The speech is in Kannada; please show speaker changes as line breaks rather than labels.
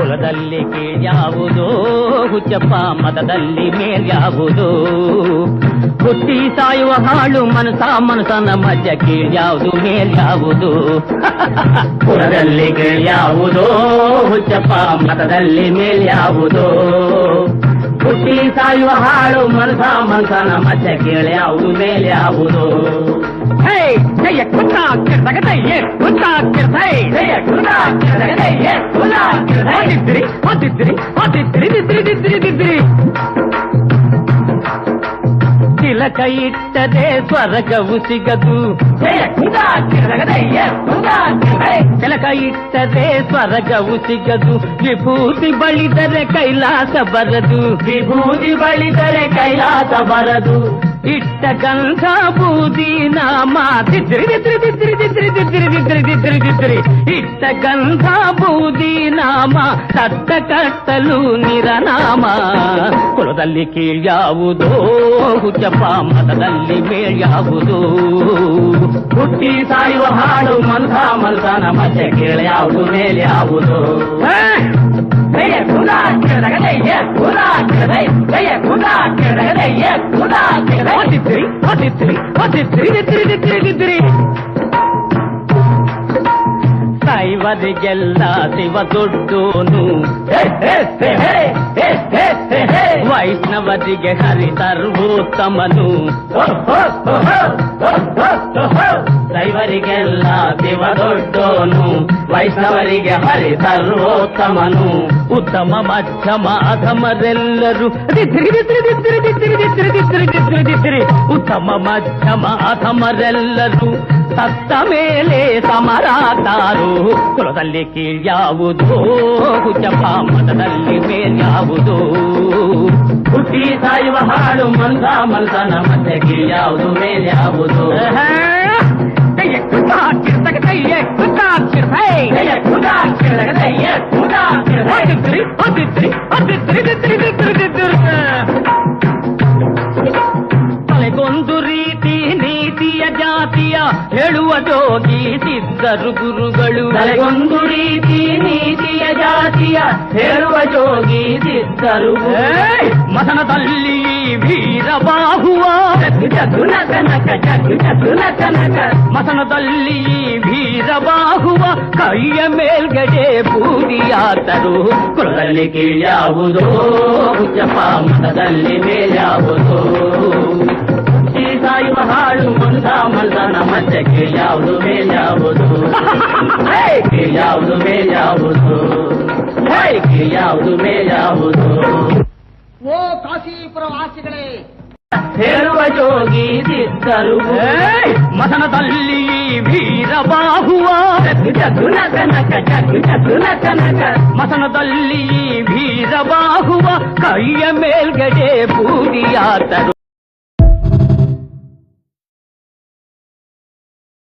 ಕುಲದಲ್ಲಿ ಕೀಳ್ಯಾವುದೋ ಹುಚ್ಚಪ್ಪ ಮತದಲ್ಲಿ ಮೇಲ್ಯಾವುದೋ ಹುಟ್ಟಿ ಸಾಯುವ ಹಾಳು ಮನಸನ ಮಧ್ಯ ಕೀಳ್ಯಾವುದು ಮೇಲ್ಯಾವುದು ಕುಲದಲ್ಲಿ ಕೀಳ್ಯಾವುದೋ ಹುಚ್ಚಪ್ಪ ಮತದಲ್ಲಿ ಮೇಲ್ಯಾವುದೋ ಹುಟ್ಟಿ ಸಾಯುವ ಹಾಳು ಮನಸನ ಮಧ್ಯ ಕೀಳ್ಯಾವುದು ಮೇಲ್ಯಾವುದು ಜಯ ಕುಂದಾ ಜಯ ಕುಂದಾ ಜಯ ಕುಂದಾ ತಿಲಕ ಇಟ್ಟದೆ ಸ್ವರ್ಗವು ಸಿಗದು ತಿಲಕ ಇಟ್ಟದೆ ಸ್ವರ್ಗವು ಸಿಗದು ವಿಭೂತಿ ಬಳಿದರೆ ಕೈಲಾಸ ಬರದು ವಿಭೂತಿ ಬಳಿದರೆ ಕೈಲಾಸ ಬರದು ಇಟ್ಟ ಗಂಧ ಬೂದಿ ನಾಮ ಇಟ್ಟ ಗಂಧ ಬೂದಿ ನಾಮ ಸತ್ತ ಕಟ್ಟಲು ನಿರನಾಮ ಕುಲದಲ್ಲಿ ಕೀಳ್ಯಾವುದೋ ಹುಚ್ಚಪ್ಪ ಮತದಲ್ಲಿ ಮೇಳ್ಯಾವುದೋ ಹುಟ್ಟಿ ಸಾಯುವ ಹಾಡು ಮನಸನ ಮಧ್ಯೆ ಕೀಳ್ಯಾವುದು ಮೇಲ್ಯಾವುದು ಜಯ ಕುಲಾ ಜಯ ಕುಲಾ ಜಯ ಕುಲಾ ಜಯ ಕುಲಾ ಸೈವರಿಗೆಲ್ಲ ಶಿವ ದೊಡ್ಡೋನು ವೈಷ್ಣವರಿಗೆ ಹರಿ ಸರ್ವೋತ್ತಮನು ದೈವರಿಗೆಲ್ಲ ಶಿವ ದೊಡ್ಡೋನು ವೈಷ್ಣವರಿಗೆ ಹರಿ ಸರ್ವೋತ್ತಮನು ಉತ್ತಮ ಮಧ್ಯಮ ಅಧಮರೆಲ್ಲರೂ ಉತ್ತಮ ಮಧ್ಯಮ ಅಧಮರೆಲ್ಲರೂ ಸತ್ತ ಮೇಲೆ ಸಮರಾತಾರು ಕುಲದಲ್ಲಿ ಕೀಳ್ಯಾವುದೋ ಹುಚ್ಚಪ್ಪ ಮತದಲ್ಲಿ ಮೇಲ್ಯಾವುದೋ ಹುಟ್ಟಿ ಸಾಯುವ ಹಾಡು ಮನಸನ ಮಧ್ಯೆ ಕೀಳ್ಯಾವುದು ಮೇಲ್ಯಾವುದು ಜಯ ಕುಂದಾ ಜಯ ಕುಂದಾ ಜಯ ಕುಂದಾ ಜಯ ಕುಂದಾ ತಲೆಗೊಂದು ರೀತಿ ನೀತಿಯ ಜಾತಿಯ ಹೇಳುವ ಜೋಗಿ ಸಿದ್ಧರು ಗುರುಗಳು ತಲೆಗೊಂದು ರೀತಿ ನೀತಿಯ ಜಾತಿಯ ಹೇಳುವ ಜೋಗಿ ಸಿದ್ಧರು ಮಸನದಲ್ಲಿ ವೀರಬಾಹುವ ಮಸನದಲ್ಲಿ ವೀರಬಾಹುವ ಕೈಯ ಮೇಲ್ಗಡೆ ಬೂದಿಯಾತರು ಕುಲದಲ್ಲಿ ಕೀಳ್ಯಾವುದೋ ಹುಚ್ಚಪ್ಪ ಮತದಲ್ಲಿ ಮೇಲ್ಯಾವುದೋ ಸಾಯುವ ಹಾಳು ಮನಸನ ಮಧ್ಯೆ ಕೀಳ್ಯಾವುದು ಮೇಲ್ಯಾವುದು ಕೀಳ್ಯಾವುದು ಮೇಲ್ಯಾವುದು ಕೀಳ್ಯಾವುದು ಮೇಲ್ಯಾವುದು
ಓ ಕಾಶೀಪುರ ವಾಸಿಗಳೇ
ಹೇಳುವ ಜೋಗಿ ಸಿದ್ಧರು ಮಸನದಲ್ಲಿ ವೀರಬಾಹುವ ಮಸನದಲ್ಲಿ ವೀರಬಾಹುವ ಕೈಯ ಮೇಲ್ಗಡೆ ಬೂದಿಯಾತರು